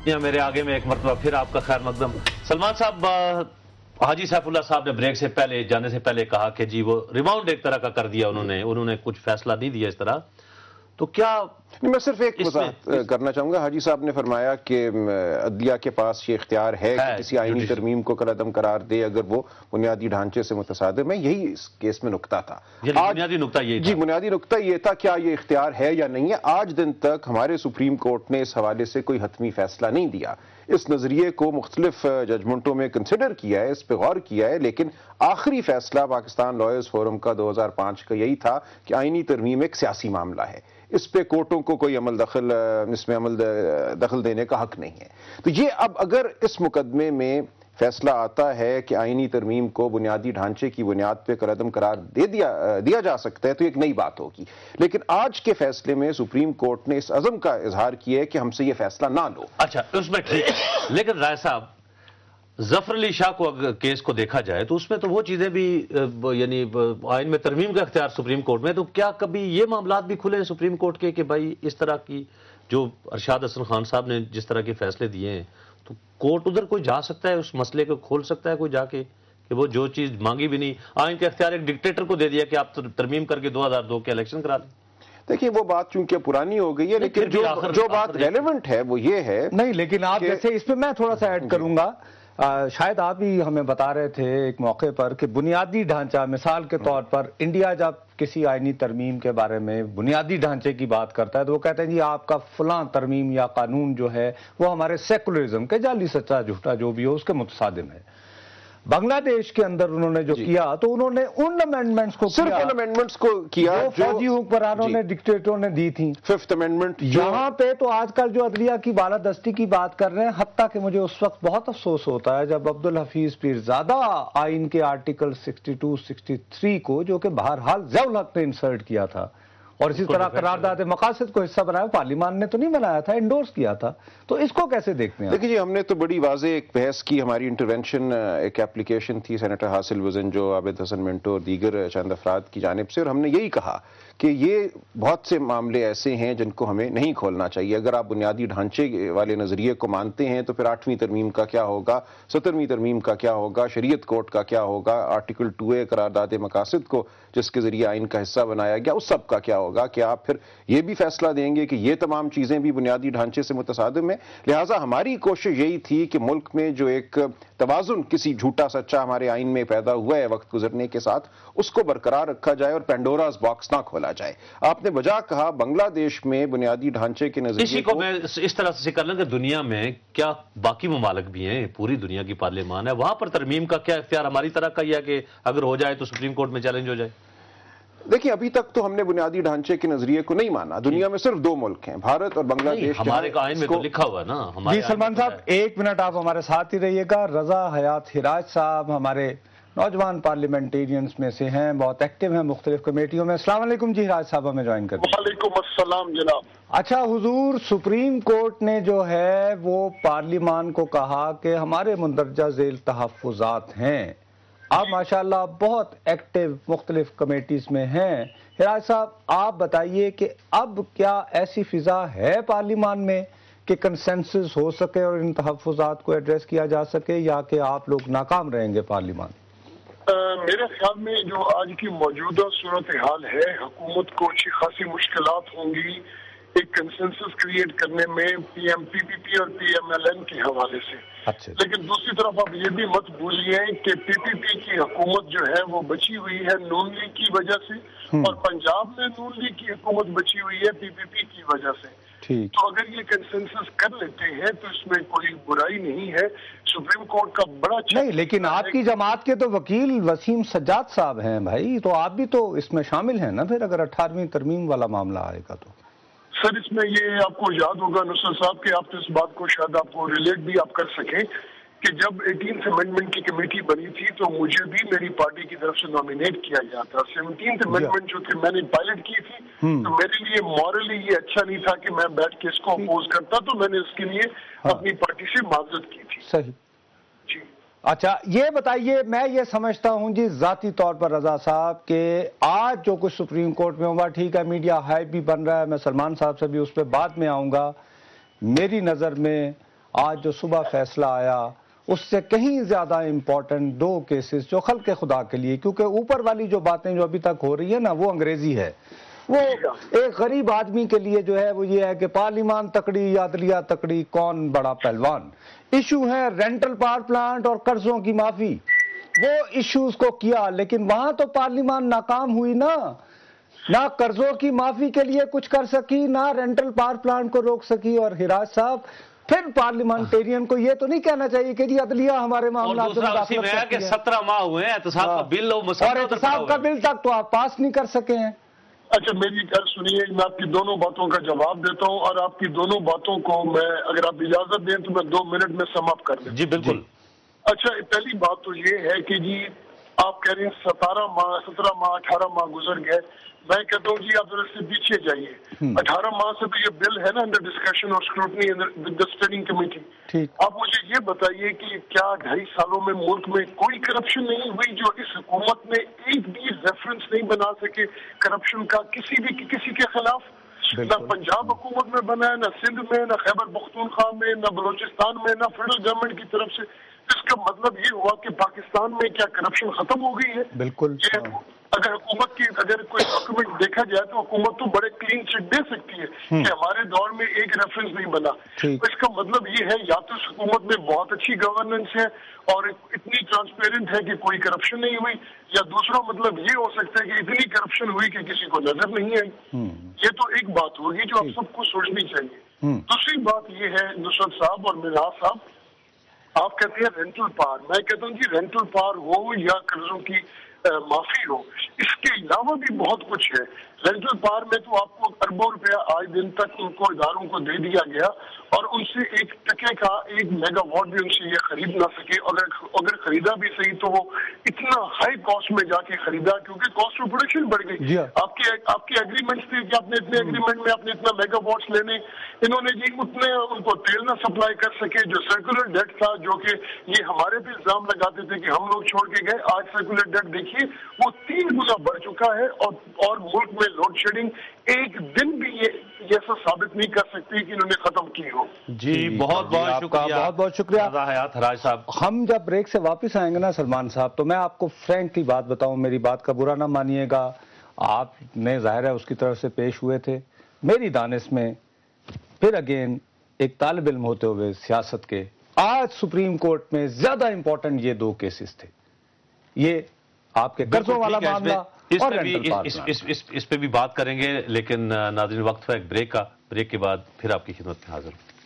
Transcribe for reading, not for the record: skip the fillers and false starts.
یا میرے آگے میں ایک مرتبہ پھر آپ کا خیر مقدم۔ سلمان صاحب، حاجی سیف اللہ صاحب نے بریک سے پہلے جانے سے پہلے کہا کہ جی وہ ریماؤنڈ ایک طرح کا کر دیا انہوں نے کچھ فیصلہ نہیں دیا اس طرح، تو کیا میں صرف ایک وضاحت کرنا چاہوں گا۔ حاجی صاحب نے فرمایا کہ عدلیہ کے پاس یہ اختیار ہے کہ کسی آئینی ترمیم کو کالعدم قرار دے اگر وہ بنیادی ڈھانچے سے متصادم ہے، یہی اس کیس میں نقطہ تھا۔ بنیادی نقطہ یہ جی بنیادی نقطہ یہ تھا کیا یہ اختیار ہے یا نہیں ہے۔ آج دن تک ہمارے سپریم کورٹ نے اس حوالے سے کوئی حتمی فیصلہ نہیں دیا۔ اس نظریے کو مختلف ججمنٹوں میں کنسیڈر کیا ہے، اس پہ غور کیا ہے، لیکن آخری فیصلہ پاکستان لائرز فورم کا 2005 کا یہی تھا کہ آئینی ترمیم ایک سیاسی معاملہ ہے، اس پہ کورٹوں کو کوئی اس میں دخل دینے کا حق نہیں ہے۔ تو یہ اب اگر اس مقدمے میں فیصلہ آتا ہے کہ آئینی ترمیم کو بنیادی ڈھانچے کی بنیاد پہ کالعدم قرار دیا جا سکتا ہے تو ایک نئی بات ہوگی، لیکن آج کے فیصلے میں سپریم کورٹ نے اس عزم کا اظہار کیا ہے کہ ہم سے یہ فیصلہ نہ لو۔ اچھا اس میں ٹھیک ہے، لیکن رائے صاحب ظفر علی شاہ کو اگر کیس کو دیکھا جائے تو اس میں تو وہ چیزیں بھی یعنی آئین میں ترمیم کا اختیار سپریم کورٹ میں، تو کیا کبھی یہ معاملات بھی کھلے ہیں سپریم کورٹ کے کہ بھائی اس طرح کی جو ارشاد حسن خان صاحب نے جس طرح کے فیصلے دیے ہیں تو کورٹ ادھر کوئی جا سکتا ہے، اس مسئلے کو کھول سکتا ہے کوئی جا کے کہ وہ جو چیز مانگی بھی نہیں، آئین کا اختیار ایک ڈکٹیٹر کو دے دیا کہ آپ ترمیم کر کے 2002 کے الیکشن کرا لیں؟ دیکھیں وہ بات چونکہ پرانی ہو گئی ہے، لیکن جو بات ریلیونٹ ہے وہ یہ ہے نہیں، لیکن آپ جیسے اس پہ میں تھوڑا سا ایڈ کروں گا، شاید آپ ہی ہمیں بتا رہے تھے ایک موقع پر کہ بنیادی ڈھانچہ مثال کے طور پر انڈیا جب کسی آئینی ترمیم کے بارے میں بنیادی ڈھانچے کی بات کرتا ہے تو وہ کہتے ہیں جی آپ کا فلاں ترمیم یا قانون جو ہے وہ ہمارے سیکولرزم کے جعلی سچا جھوٹا جو بھی ہو اس کے متصادم ہے۔ بنگلہ دیش کے اندر انہوں نے جو کیا تو انہوں نے ان امینڈمنٹس کو صرف ان امینڈمنٹس کو کیا جو فوجی حکمرانوں نے ڈکٹیٹروں نے دی تھیں۔ ففتھ امینڈمنٹ یہاں پہ تو آج کل جو عدلیہ کی بالادستی کی بات کر رہے ہیں، حتیٰ کہ مجھے اس وقت بہت افسوس ہوتا ہے جب عبدالحفیظ پیرزادہ آئین کے آرٹیکل 62 63 کو جو کہ بہرحال ضیاء الحق نے انسرٹ کیا تھا اور اسی طرح قرارداد مقاصد کو حصہ بنایا، پارلیمان نے تو نہیں بنایا تھا، انڈورس کیا تھا، تو اس کو کیسے دیکھتے ہیں؟ دیکھیں جی ہم نے تو بڑی واضح ایک بحث کی، ہماری انٹرونشن ایک اپلیکیشن تھی سینیٹر حاصل وزن جو عابد حسن منٹو اور دیگر چند افراد کی جانب سے، اور ہم نے یہی کہا کہ یہ بہت سے معاملے ایسے ہیں جن کو ہمیں نہیں کھولنا چاہیے۔ اگر آپ بنیادی ڈھانچے والے نظریے کو مانتے ہیں تو پھر 8ویں ترمیم کا کیا ہوگا، 17ویں ترمیم کا کیا ہوگا، شریعت کوڈ کا کیا ہوگا، آرٹیکل 2A قرارداد مقاصد کو جس کے ذریعے آئین کا حصہ بنایا گیا اس سب کا کیا ہوگا؟ کہ آپ پھر یہ بھی فیصلہ دیں گے کہ یہ تمام چیزیں بھی بنیادی ڈھانچے سے متصادم ہیں؟ لہٰذا ہماری کوشش یہی تھی کہ ملک میں جو ایک توازن کسی جھوٹا سچا ہمارے آئین میں پیدا ہوا ہے وقت گزرنے کے ساتھ، اس کو برقرار رکھا جائے اور پینڈوراز باکس نہ کھولا جائے۔ آپ نے بجا کہا بنگلہ دیش میں بنیادی ڈھانچے کے نظریے اسی کو میں اس طرح سے کر لوں کہ دنیا میں کیا باقی ممالک بھی ہیں، پوری دنیا کی پارلیمان ہے، وہاں پر ترمیم کا کیا اختیار ہماری طرح کا ہی ہے کہ اگر ہو جائے تو سپریم کورٹ میں چیلنج ہو جائے؟ دیکھیں ابھی تک تو ہم نے بنیادی ڈھانچے کے نظریے کو نہیں مانا۔ دنیا میں صرف 2 ملک ہیں، بھارت اور بنگلہ دیش۔ ہمارے آئین میں تو لکھا ہوا ہے نا۔ جی سلمان صاحب 1 منٹ آپ ہمارے ساتھ ہی رہیے گا۔ رضا حیات ہراج صاحب ہمارے نوجوان پارلیمنٹیرینز میں سے ہیں، بہت ایکٹیو ہیں مختلف کمیٹیوں میں۔ السلام علیکم جی ہراج صاحب، ہمیں جوائن کرتے ہیں۔ وعلیکم السلام جناب۔ اچھا حضور، سپریم کورٹ نے جو ہے وہ پارلیمان کو کہا کہ ہمارے مندرجہ ذیل تحفظات ہیں، آپ ماشاءاللہ بہت ایکٹیو مختلف کمیٹیز میں ہیں۔ ہراج صاحب آپ بتائیے کہ اب کیا ایسی فضا ہے پارلیمان میں کہ کنسنسس ہو سکے اور ان تحفظات کو ایڈریس کیا جا سکے، یا کہ آپ لوگ ناکام رہیں گے پارلیمان؟ میرے خیال میں جو آج کی موجودہ صورتحال ہے، حکومت کو اچھی خاصی مشکلات ہوں گی ایک کنسنسس کریٹ کرنے میں پی ایم پی پی پی اور پی ایم ایل این کے حوالے سے۔ لیکن دوسری طرف آپ یہ بھی مت بھولیے کہ پی پی پی کی حکومت جو ہے وہ بچی ہوئی ہے نون لیگ کی وجہ سے، اور پنجاب میں نون لیگ کی حکومت بچی ہوئی ہے پی پی پی کی وجہ سے۔ تو اگر یہ کنسنسس کر لیتے ہیں تو اس میں کوئی برائی نہیں ہے۔ سپریم کورٹ کا بڑا نہیں، لیکن آپ کی جماعت کے تو وکیل وسیم سجاد صاحب ہیں بھائی، تو آپ بھی تو اس میں شامل ہیں نا پھر اگر 18ویں ترمیم والا معاملہ آئے گا تو؟ سر اس میں یہ آپ کو یاد ہوگا نصرت صاحب کہ آپ اس بات کو شاید آپ کو ریلیٹ بھی آپ کر سکیں کہ جب 18th امینڈمنٹ کی کمیٹی بنی تھی تو مجھے بھی میری پارٹی کی طرف سے نامینیٹ کیا گیا تھا۔ 17th امینڈمنٹ جو کہ میں نے پائلٹ کی تھی تو میرے لیے مورلی یہ اچھا نہیں تھا کہ میں بیٹھ کے اس کو اپوز کرتا، تو میں نے اس کے لیے اپنی پارٹی سے معذرت کی تھی۔ صحیح جی اچھا یہ بتائیے، میں یہ سمجھتا ہوں جی ذاتی طور پر رضا صاحب کہ آج جو کچھ سپریم کورٹ میں ہوا، ٹھیک ہے میڈیا ہائپ بھی بن رہا ہے، میں سلمان صاحب سے بھی اس پہ بعد میں آؤں گا، میری نظر میں آج جو صبح فیصلہ آیا اس سے کہیں زیادہ امپورٹنٹ دو کیسز جو خلق خدا کے لیے، کیونکہ اوپر والی جو باتیں جو ابھی تک ہو رہی ہیں نا وہ انگریزی ہے، وہ ایک غریب آدمی کے لیے جو ہے وہ یہ ہے کہ پارلیمان تکڑی یا عدلیہ تکڑی کون بڑا پہلوان۔ ایشو ہے رینٹل پاور پلانٹ اور قرضوں کی معافی، وہ ایشوز کو کیا، لیکن وہاں تو پارلیمان ناکام ہوئی نا، نہ قرضوں کی معافی کے لیے کچھ کر سکی، نہ رینٹل پاور پلانٹ کو روک سکی۔ اور ہراج صاحب پھر پارلیمنٹیرین کو یہ تو نہیں کہنا چاہیے کہ جی عدلیہ ہمارے معاملات میں اسی میں ہے کہ 17 ماہ ہوئے ہیں احتساب کا بل اور احتساب کا بل تک تو آپ پاس نہیں کر سکے ہیں۔ اچھا میری گل سنیے، میں آپ کی دونوں باتوں کا جواب دیتا ہوں اور آپ کی دونوں باتوں کو میں اگر آپ اجازت دیں تو میں 2 منٹ میں سم اپ کر دوں۔ جی بالکل۔ اچھا پہلی بات تو یہ ہے کہ جی آپ کہہ رہے ہیں 17 ماہ 18 ماہ گزر گئے، میں کہتا ہوں جی آپ ذرا سے پیچھے جائیے، 18 ماہ سے تو یہ بل ہے نا انڈر ڈسکشن اور scrutiny with the steering committee. آپ مجھے یہ بتائیے کہ کیا 2.5 سالوں میں ملک میں کوئی کرپشن نہیں ہوئی جو اس حکومت میں ایک بھی ریفرنس نہیں بنا سکے کرپشن کا کسی کے خلاف؟ نہ پنجاب حکومت میں بنا ہے، نہ سندھ میں، نہ خیبر پختونخوا میں، نہ بلوچستان میں، نہ فیڈرل گورنمنٹ کی طرف سے۔ اس کا مطلب یہ ہوا کہ پاکستان میں کیا کرپشن ختم ہو گئی ہے؟ بالکل۔ اگر حکومت کی اگر کوئی ڈاکومنٹ دیکھا جائے تو حکومت تو بڑے کلین چٹ دے سکتی ہے کہ ہمارے دور میں ایک ریفرنس نہیں بنا۔ اس کا مطلب یہ ہے یا تو اس حکومت میں بہت اچھی گورننس ہے اور اتنی ٹرانسپیرنٹ ہے کہ کوئی کرپشن نہیں ہوئی، یا دوسرا مطلب یہ ہو سکتا ہے کہ اتنی کرپشن ہوئی کہ کسی کو نظر نہیں آئی۔ یہ تو ایک بات ہوگی جو آپ سب کو سوچنی چاہیے۔ دوسری بات یہ ہے نصرت صاحب اور منہاج صاحب، آپ کہتے ہیں رینٹل پاور، میں کہتا ہوں جی رینٹل پاور ہو یا قرضوں کی معافی ہو، اس کے علاوہ بھی بہت کچھ ہے۔ رینٹل پاور میں تو آپ کو اربوں روپیہ آج دن تک ان کو اداروں کو دے دیا گیا اور ان سے 1 ٹکے کا 1 میگا واٹ بھی ان سے یہ خرید نہ سکے، اگر خریدا بھی صحیح تو وہ اتنا ہائی کاسٹ میں جا کے خریدا کیونکہ کاسٹ آف پروڈکشن بڑھ گئی۔ آپ کے ایگریمنٹس تھے کہ آپ نے اتنے ایگریمنٹ میں آپ نے اتنا میگا واٹس لینے، انہوں نے جی اتنے ان کو تیل نہ سپلائی کر سکے، جو سرکولر ڈیٹ تھا جو کہ یہ ہمارے بھی الزام لگاتے تھے کہ ہم لوگ چھوڑ کے گئے، آج سرکولر ڈیٹ دیکھیے وہ 3 گنا بڑھ چکا ہے اور ملک میں لوڈ شیڈنگ ایک دن بھی یہ ایسا ثابت نہیں کر سکتی کہ انہوں نے ختم کی ہو۔ جی بہت بہت شکریہ حیات حراج صاحب۔ ہم جب بریک سے واپس آئیں گے نا سلمان صاحب تو میں آپ کو فرینکلی بات بتاؤں، میری بات کا برا نہ مانیے گا، آپ نے ظاہر ہے اس کی طرف سے پیش ہوئے تھے، میری دانش میں پھر اگین ایک طالب علم ہوتے ہوئے سیاست کے آج سپریم کورٹ میں زیادہ امپورٹنٹ یہ 2 کیسز تھے، یہ آپ کے قرضوں والا معاملہ اور رینٹل پاور پلانٹ۔ اس پہ بھی بات کریں گے، لیکن ناظرین وقت ہے ایک بریک کا، بریک کے بعد پھر آپ کی خدمت میں حاضر ہوں۔